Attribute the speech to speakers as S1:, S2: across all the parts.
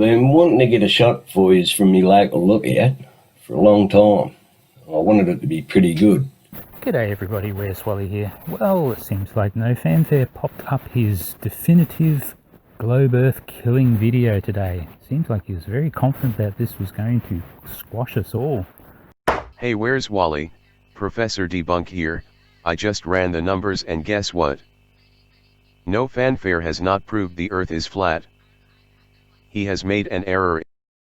S1: been wanting to get a shot for you from me local lookout for a long time. I wanted it to be pretty good.
S2: G'day everybody, Where's Wally here. Well, it seems like No Fanfare popped up his definitive globe earth killing video today. Seems like he was very confident that this was going to squash us all.
S3: Hey, where's Wally? Professor Debunk here. I just ran the numbers and guess what? No Fanfare has not proved the earth is flat. He has made an error.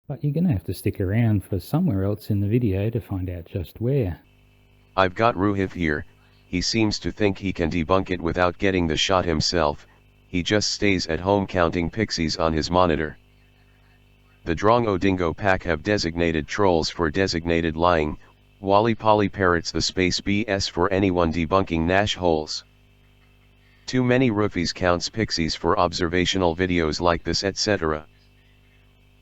S2: But you're going to have to stick around for somewhere else in the video to find out just where.
S3: I've got Ruhif here. He seems to think he can debunk it without getting the shot himself. He just stays at home counting pixies on his monitor. The Drongo Dingo pack have designated trolls for designated lying. Wally Polly parrots the space BS for anyone debunking Nash holes. Too many roofies counts pixies for observational videos like this, etc.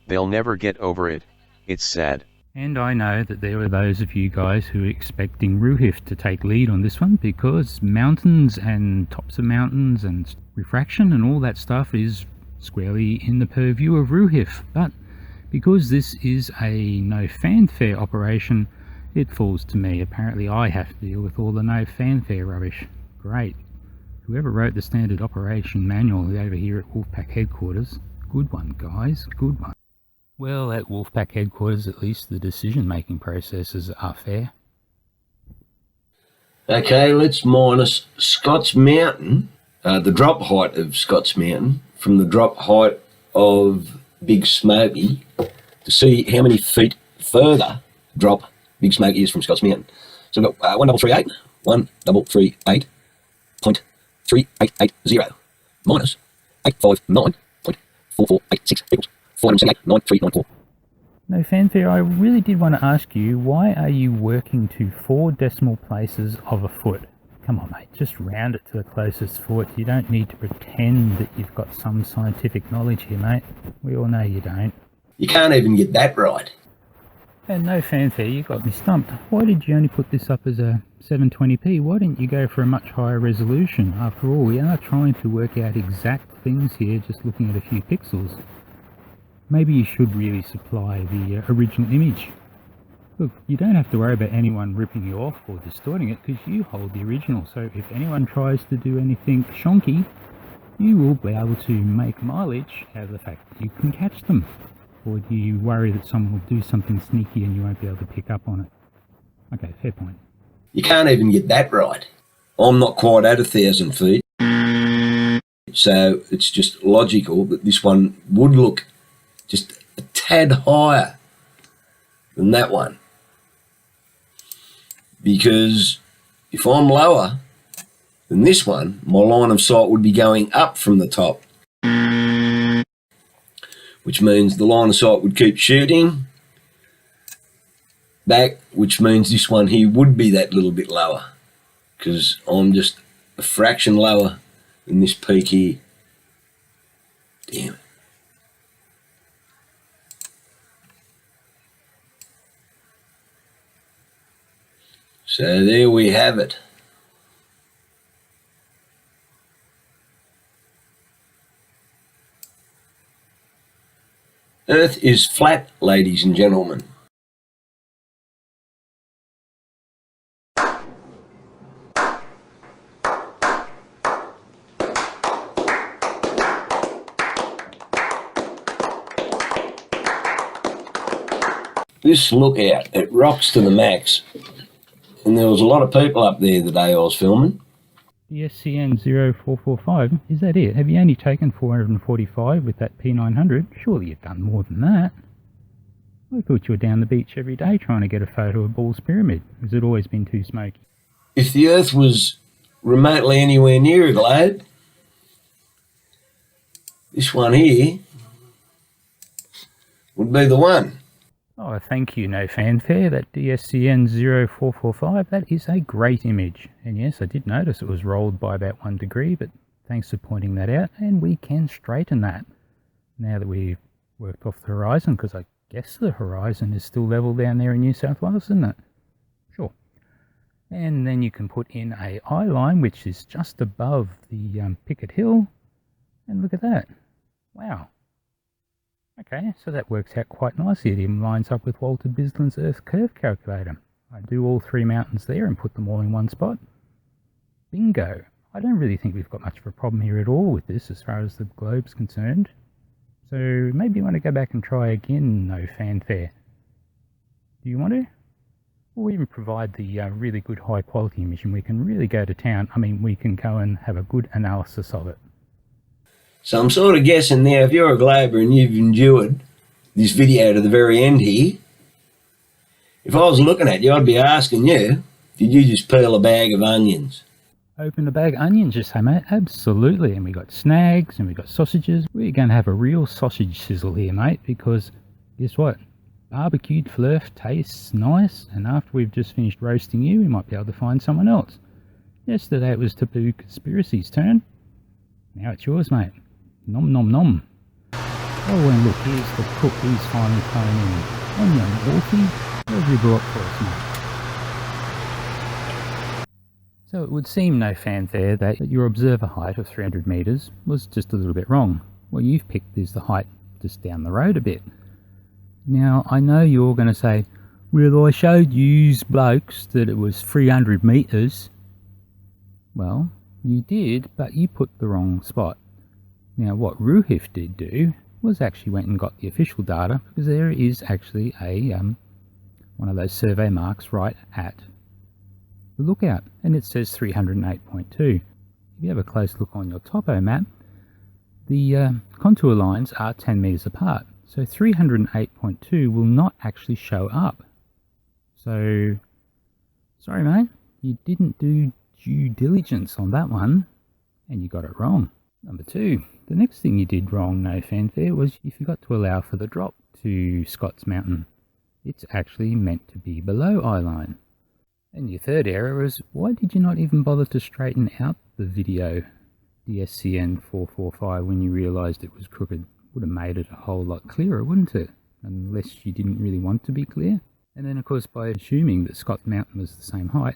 S3: They'll never get over it. It's sad.
S2: And I know that there were those of you guys who were expecting Ruhif to take lead on this one, because mountains and tops of mountains and refraction and all that stuff is squarely in the purview of Ruhif. But because this is a no fanfare operation, it falls to me. Apparently I have to deal with all the no fanfare rubbish. Great. Whoever wrote the standard operation manual over here at Wolfpack headquarters, good one guys, good one. Well, at Wolfpack headquarters at least the decision-making processes are fair.
S1: Okay, let's minus Scott's Mountain, the drop height of Scott's Mountain, from the drop height of Big Smoky, to see how many feet further drop Big Smoky is from Scott's Mountain. So we've got 1338, 1338.3880 minus 859.4486 equals 478.9394.
S2: No fanfare, I really did want to ask you, why are you working to 4 decimal places of a foot? Come on mate, just round it to the closest foot. You don't need to pretend that you've got some scientific knowledge here, mate. We all know you don't.
S1: You can't even get that right.
S2: And no fanfare, you got me stumped. Why did you only put this up as a 720p? Why didn't you go for a much higher resolution? After all, we are trying to work out exact things here, just looking at a few pixels. Maybe you should really supply the original image. Look, you don't have to worry about anyone ripping you off or distorting it, because you hold the original. So if anyone tries to do anything shonky, you will be able to make mileage out of the fact that you can catch them. Or do you worry that someone will do something sneaky and you won't be able to pick up on it? Okay, fair point.
S1: You can't even get that right. I'm not quite at 1,000 feet, so it's just logical that this one would look just a tad higher than that one. Because if I'm lower than this one, my line of sight would be going up from the top, which means the line of sight would keep shooting back, which means this one here would be that little bit lower, because I'm just a fraction lower than this peak here. Damn it. So there we have it. Earth is flat, ladies and gentlemen. This lookout, it rocks to the max. And there was a lot of people up there the day I was filming.
S2: The SCN 0445, is that it? Have you only taken 445 with that P900? Surely you've done more than that. I thought you were down the beach every day trying to get a photo of Ball's Pyramid. Has it always been too smoky?
S1: If the Earth was remotely anywhere near a globe, this one here would be the one.
S2: Oh, thank you, No Fanfare. That DSCN 0445, that is a great image. And yes, I did notice it was rolled by about 1 degree, but thanks for pointing that out, and we can straighten that now that we've worked off the horizon, because I guess the horizon is still level down there in New South Wales, isn't it? Sure. And then you can put in a eye line, which is just above the Picket Hill, and look at that. Wow. Okay, so that works out quite nicely. It even lines up with Walter Bislin's Earth curve calculator. I do all 3 mountains there and put them all in one spot. Bingo! I don't really think we've got much of a problem here at all with this as far as the globe's concerned. So maybe you want to go back and try again, no fanfare. Do you want to? Or even provide the really good high quality image and we can really go to town. I mean, we can go and have a good analysis of it.
S1: So I'm sort of guessing now, if you're a glober and you've endured this video to the very end here, if I was looking at you, I'd be asking you, did you just peel a bag of onions?
S2: Open a bag of onions, you say, mate? Absolutely. And we got snags and we got sausages. We're going to have a real sausage sizzle here, mate, because guess what? Barbecued fluff tastes nice, and after we've just finished roasting you, we might be able to find someone else. Yesterday it was Taboo Conspiracy's turn. Now it's yours, mate. Nom nom nom. Oh, and look, here's the cook. He's finally thrown in. On your Wolfie, what have you brought for us, mate? So it would seem, no fanfare, that your observer height of 300 metres was just a little bit wrong. What you've picked is the height just down the road a bit. Now, I know you're going to say, well, I showed yous blokes that it was 300 metres. Well, you did, but you put the wrong spot. Now, what Ruhif did do was actually went and got the official data, because there is actually a one of those survey marks right at the lookout, and it says 308.2. If you have a close look on your topo map, the contour lines are 10 metres apart. So 308.2 will not actually show up. So, sorry mate, you didn't do due diligence on that one, and you got it wrong. Number 2, the next thing you did wrong, no fanfare, was you forgot to allow for the drop to Scott's Mountain. It's actually meant to be below eyeline. And your third error is, why did you not even bother to straighten out the video, the SCN 445, when you realised it was crooked? Would have made it a whole lot clearer, wouldn't it? Unless you didn't really want to be clear. And then, of course, by assuming that Scott Mountain was the same height,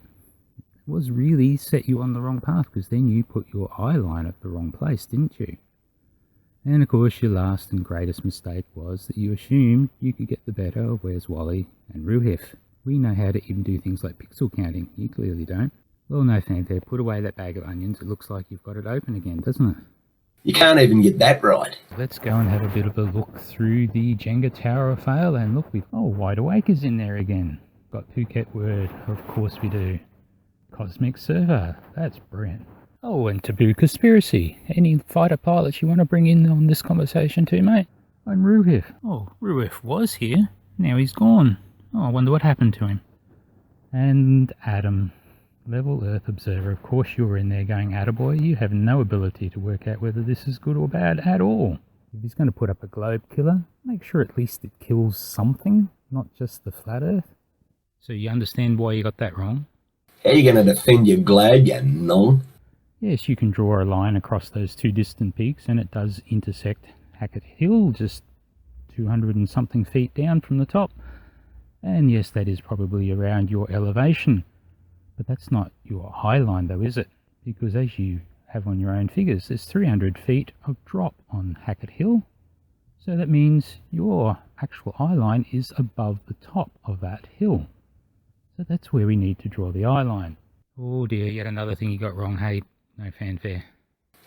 S2: it was really set you on the wrong path, because then you put your eye line at the wrong place, didn't you? And, of course, your last and greatest mistake was that you assumed you could get the better of Where's Wally and Ruhif. We know how to even do things like pixel counting. You clearly don't. Well, no fanfare. Put away that bag of onions. It looks like you've got it open again, doesn't it?
S1: You can't even get that right.
S2: Let's go and have a bit of a look through the Jenga Tower of Fail, and look, Wide Awake is in there again. Got Phuket Word, of course we do. Cosmic Server, that's brilliant. Oh, and Taboo Conspiracy. Any fighter pilots you want to bring in on this conversation too, mate? I'm Ruhif. Oh, Ruhif was here. Now he's gone. Oh, I wonder what happened to him. And Adam. Level Earth Observer. Of course you're in there going, attaboy, you have no ability to work out whether this is good or bad at all. If he's going to put up a globe killer, make sure at least it kills something, not just the flat Earth. So you understand why you got that wrong?
S1: How are you going to defend your globe, you non?
S2: Yes, you can draw a line across those 2 distant peaks, and it does intersect Hackett Hill, just 200 and something feet down from the top. And yes, that is probably around your elevation. But that's not your high line though, is it? Because as you have on your own figures, there's 300 feet of drop on Hackett Hill. So that means your actual eye line is above the top of that hill. So that's where we need to draw the eye line. Oh dear, yet another thing you got wrong, hey, no fanfare.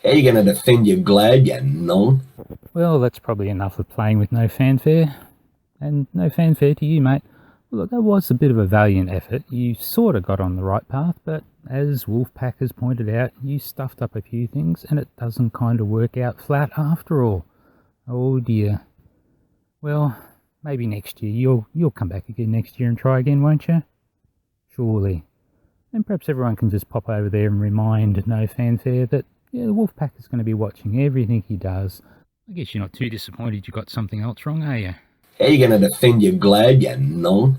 S1: How are you going to defend your globe, you non?
S2: Well, that's probably enough of playing with no fanfare. And no fanfare to you, mate. Look, that was a bit of a valiant effort. You sort of got on the right path, but as Wolfpack has pointed out, you stuffed up a few things and it doesn't kind of work out flat after all. Oh dear. Well, maybe next year. You'll come back again next year and try again, won't you? Surely. And perhaps everyone can just pop over there and remind no fanfare that the Wolfpack is going to be watching everything he does. I guess you're not too disappointed you got something else wrong, are you?
S1: How are you going to defend your globe, you non?